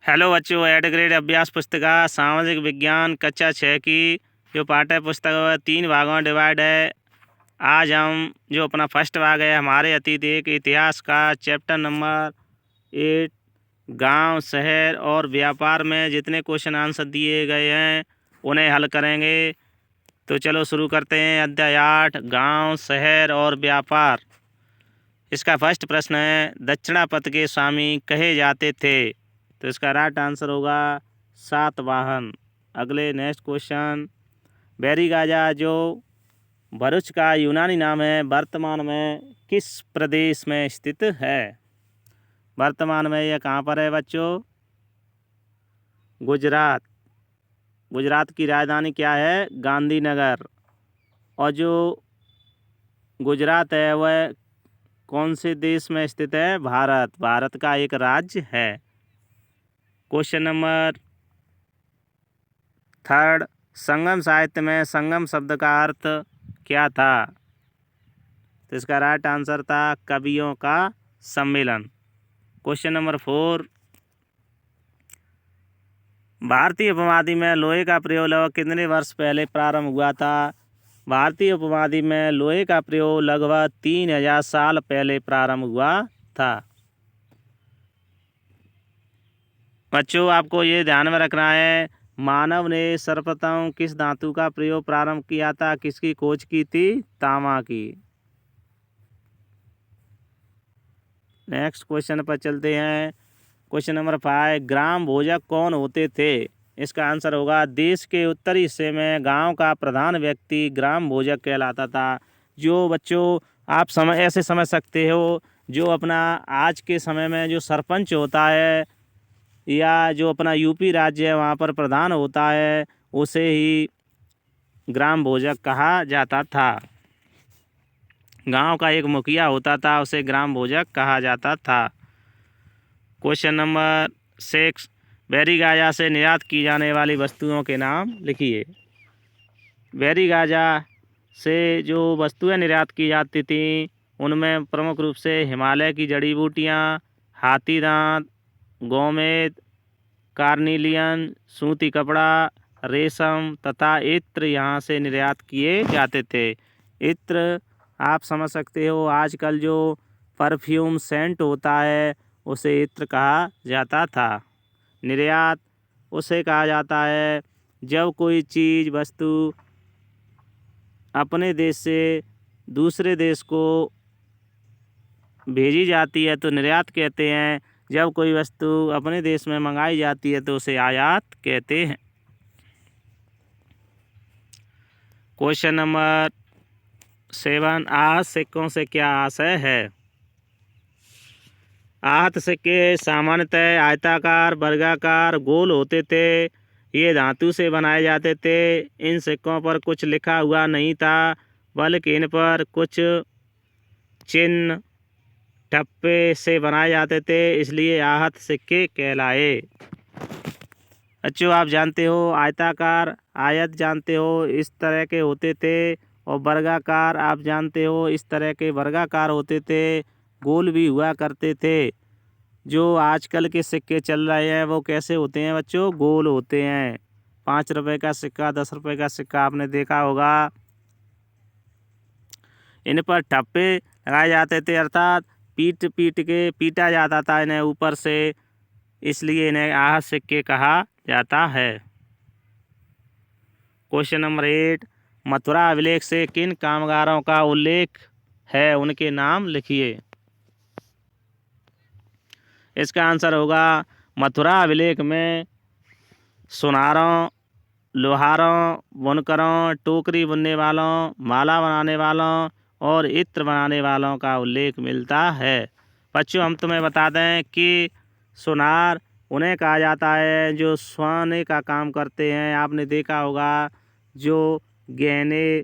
Hello बच्चों, add grade अभ्यास पुस्तिका सामाजिक विज्ञान कक्षा 6 की जो पाठ्य पुस्तक है 3 भागों में डिवाइड है। आज हम जो अपना फर्स्ट भाग है हमारे अतीत एक इतिहास का चैप्टर नंबर 8 गांव, शहर और व्यापार में जितने क्वेश्चन आंसर दिए गए हैं उन्हें हल करेंगे। तो चलो शुरू करते हैं। अध्याय 8 गांव, शहर और व्यापार। इसका फर्स्ट प्रश्न है, दक्षिणापथ के स्वामी कहे जाते थे। तो इसका राइट आंसर होगा सातवाहन। अगले नेक्स्ट क्वेश्चन, बैरिगाजा जो भरूच का यूनानी नाम है वर्तमान में किस प्रदेश में स्थित है। वर्तमान में यह कहाँ पर है बच्चों? गुजरात। गुजरात की राजधानी क्या है? गांधीनगर। और जो गुजरात है वह कौन से देश में स्थित है? भारत। भारत का एक राज्य है। क्वेश्चन नंबर 3, संगम साहित्य में संगम शब्द का अर्थ क्या था? तो इसका राइट आंसर था कवियों का सम्मेलन। क्वेश्चन नंबर 4, भारतीय उपमहाद्वीप में लोहे का प्रयोग लगभग कितने वर्ष पहले प्रारंभ हुआ था? भारतीय उपमहाद्वीप में लोहे का प्रयोग लगभग 3000 साल पहले प्रारंभ हुआ था। बच्चों, आपको ये ध्यान में रखना है, मानव ने सर्वप्रथम किस धातु का प्रयोग प्रारंभ किया था? किसकी खोज की थी? तांबा की। नेक्स्ट क्वेश्चन पर चलते हैं। क्वेश्चन नंबर 5, ग्राम भोजक कौन होते थे? इसका आंसर होगा देश के उत्तरी हिस्से में गांव का प्रधान व्यक्ति ग्राम भोजक कहलाता था। जो बच्चों आप ऐसे समझ सकते हो, जो अपना आज के समय में जो सरपंच होता है या जो अपना यूपी राज्य है वहाँ पर प्रधान होता है, उसे ही ग्राम भोजक कहा जाता था। गांव का एक मुखिया होता था, उसे ग्राम भोजक कहा जाता था। क्वेश्चन नंबर 6, बैरिगाजा से निर्यात की जाने वाली वस्तुओं के नाम लिखिए। बैरिगाजा से जो वस्तुएं निर्यात की जाती थी उनमें प्रमुख रूप से हिमालय की जड़ी बूटियाँ, हाथी दांत, गोमेद, कार्निलियन, सूती कपड़ा, रेशम तथा इत्र यहाँ से निर्यात किए जाते थे। इत्र आप समझ सकते हो, आजकल जो परफ्यूम सेंट होता है उसे इत्र कहा जाता था। निर्यात उसे कहा जाता है जब कोई चीज़ वस्तु अपने देश से दूसरे देश को भेजी जाती है तो निर्यात कहते हैं। जब कोई वस्तु अपने देश में मंगाई जाती है तो उसे आयात कहते हैं। क्वेश्चन नंबर 7, आहत सिक्कों से क्या आशय है? आहत सिक्के सामान्यतः आयताकार, वर्गाकार, गोल होते थे। ये धातु से बनाए जाते थे। इन सिक्कों पर कुछ लिखा हुआ नहीं था, बल्कि इन पर कुछ चिन्ह ठप्पे से बनाए जाते थे, इसलिए आहत सिक्के कहलाए। बच्चों, आप जानते हो आयताकार, आयत जानते हो इस तरह के होते थे, और वर्गाकार आप जानते हो इस तरह के वर्गाकार होते थे। गोल भी हुआ करते थे। जो आजकल के सिक्के चल रहे हैं वो कैसे होते हैं बच्चों? गोल होते हैं। 5 रुपए का सिक्का, 10 रुपए का सिक्का आपने देखा होगा, इन पर ठप्पे लगाए जाते थे, अर्थात पीट पीट के पीटा जाता था इन्हें ऊपर से, इसलिए इन्हें आहत सिक्के कहा जाता है। क्वेश्चन नंबर 8, मथुरा अभिलेख से किन कामगारों का उल्लेख है? उनके नाम लिखिए। इसका आंसर होगा मथुरा अभिलेख में सुनारों, लोहारों, बुनकरों, टोकरी बुनने वालों, माला बनाने वालों और इत्र बनाने वालों का उल्लेख मिलता है। बच्चों, हम तुम्हें बता दें कि सुनार उन्हें कहा जाता है जो सोने का काम करते हैं। आपने देखा होगा जो गहने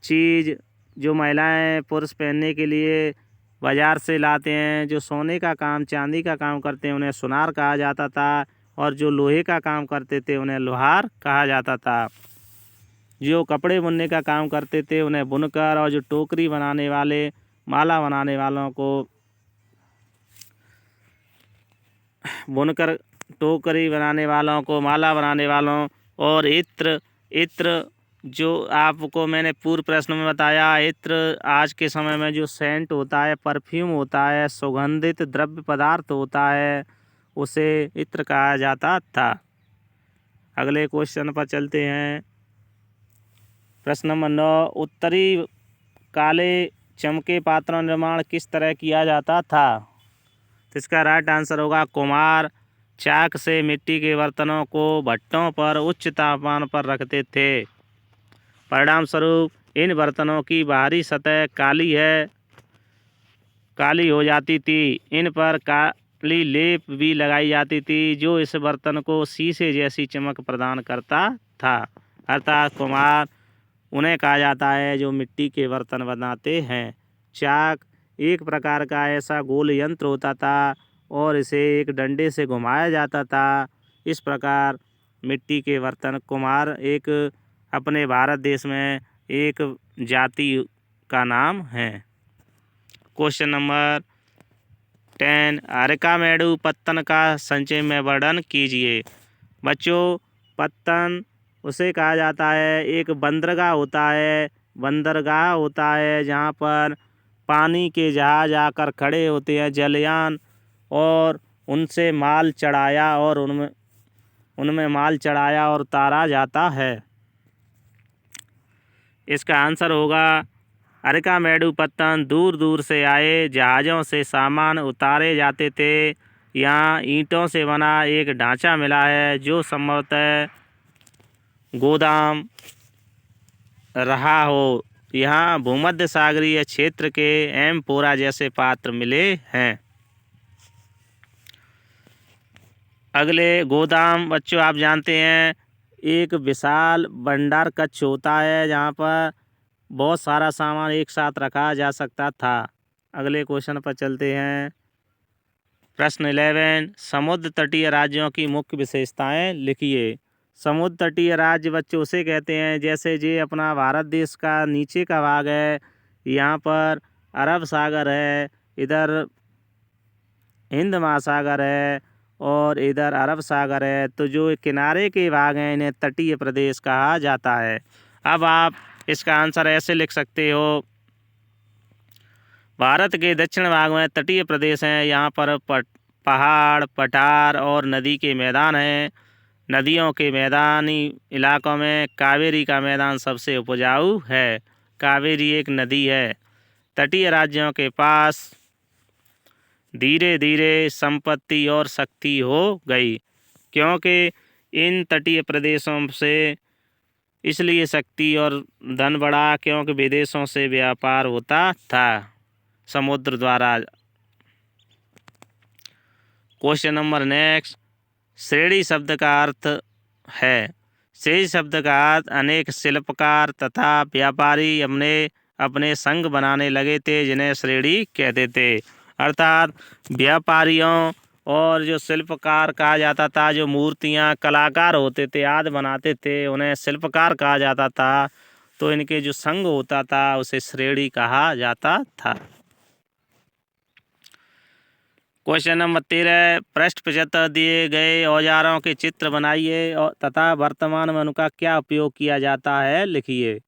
चीज़ जो महिलाएं पुरुष पहनने के लिए बाज़ार से लाते हैं, जो सोने का काम, चांदी का काम करते हैं, उन्हें सुनार कहा जाता था। और जो लोहे का काम करते थे उन्हें लोहार कहा जाता था। जो कपड़े बुनने का काम करते थे उन्हें बुनकर, और जो टोकरी बनाने वाले, माला बनाने वालों को बुनकर टोकरी बनाने वालों को, माला बनाने वालों, और इत्र, इत्र जो आपको मैंने पूर्व प्रश्न में बताया, इत्र आज के समय में जो सेंट होता है, परफ्यूम होता है, सुगंधित द्रव्य पदार्थ होता है, उसे इत्र कहा जाता था। अगले क्वेश्चन पर चलते हैं। प्रश्न नंबर 9, उत्तरी काले चमके पात्रों निर्माण किस तरह किया जाता था? तो इसका राइट आंसर होगा कुम्हार चाक से मिट्टी के बर्तनों को भट्टों पर उच्च तापमान पर रखते थे। परिणाम स्वरूप इन बर्तनों की बाहरी सतह काली हो जाती थी। इन पर काली लेप भी लगाई जाती थी, जो इस बर्तन को शीशे जैसी चमक प्रदान करता था। अर्थात कुम्हार उन्हें कहा जाता है जो मिट्टी के बर्तन बनाते हैं। चाक एक प्रकार का ऐसा गोल यंत्र होता था और इसे एक डंडे से घुमाया जाता था। इस प्रकार मिट्टी के बर्तन कुम्हार एक अपने भारत देश में एक जाति का नाम है। क्वेश्चन नंबर 10, अरिकामेडु पत्तन का संक्षेप में वर्णन कीजिए। बच्चों, पत्तन उसे कहा जाता है, एक बंदरगाह होता है जहाँ पर पानी के जहाज आकर खड़े होते हैं, जलयान, और उनसे माल चढ़ाया और उनमें माल चढ़ाया और उतारा जाता है। इसका आंसर होगा अरिकामेडु पत्तन दूर दूर से आए जहाज़ों से सामान उतारे जाते थे। यहाँ ईंटों से बना एक ढांचा मिला है जो संभवतः गोदाम रहा हो। यहाँ भूमध्य सागरीय क्षेत्र के एम्फोरा जैसे पात्र मिले हैं। अगले गोदाम, बच्चों आप जानते हैं एक विशाल भंडार कक्ष होता है जहाँ पर बहुत सारा सामान एक साथ रखा जा सकता था। अगले क्वेश्चन पर चलते हैं। प्रश्न 11, समुद्र तटीय राज्यों की मुख्य विशेषताएं लिखिए। समुद्र तटीय राज्य बच्चों उसे कहते हैं जैसे जे अपना भारत देश का नीचे का भाग है, यहाँ पर अरब सागर है, इधर हिंद महासागर है और इधर अरब सागर है। तो जो किनारे के भाग हैं इन्हें तटीय प्रदेश कहा जाता है। अब आप इसका आंसर ऐसे लिख सकते हो, भारत के दक्षिण भाग में तटीय प्रदेश हैं, यहाँ पर पहाड़, पठार और नदी के मैदान हैं। नदियों के मैदानी इलाकों में कावेरी का मैदान सबसे उपजाऊ है। कावेरी एक नदी है। तटीय राज्यों के पास धीरे धीरे संपत्ति और शक्ति हो गई, क्योंकि इन तटीय प्रदेशों से इसलिए शक्ति और धन बढ़ा क्योंकि विदेशों से व्यापार होता था समुद्र द्वारा। क्वेश्चन नंबर नेक्स्ट, श्रेणी शब्द का अर्थ है। श्रेणी शब्द का अर्थ अनेक शिल्पकार तथा व्यापारी अपने संघ बनाने लगे थे जिन्हें श्रेणी कहते थे। अर्थात व्यापारियों और जो शिल्पकार कहा जाता था, जो मूर्तियां कलाकार होते थे आदि बनाते थे उन्हें शिल्पकार कहा जाता था। तो इनके जो संघ होता था उसे श्रेणी कहा जाता था। क्वेश्चन नंबर 13, पृष्ठ 75 दिए गए औजारों के चित्र बनाइए तथा वर्तमान में उनका क्या उपयोग किया जाता है लिखिए।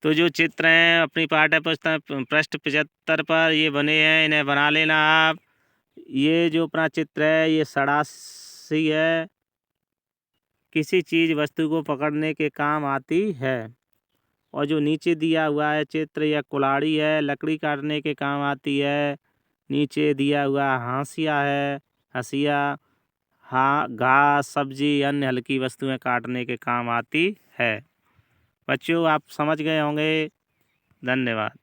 तो जो चित्र हैं अपनी पाठ्य पुस्तक पृष्ठ 75 पर ये बने हैं, इन्हें बना लेना आप। ये जो अपना चित्र है ये सड़ासी है, किसी चीज़ वस्तु को पकड़ने के काम आती है। और जो नीचे दिया हुआ है चित्र या कुल्हाड़ी है, लकड़ी काटने के काम आती है। नीचे दिया हुआ हाशिया है, हसिया घास, सब्जी, अन्य हल्की वस्तुएं काटने के काम आती है। बच्चों आप समझ गए होंगे। धन्यवाद।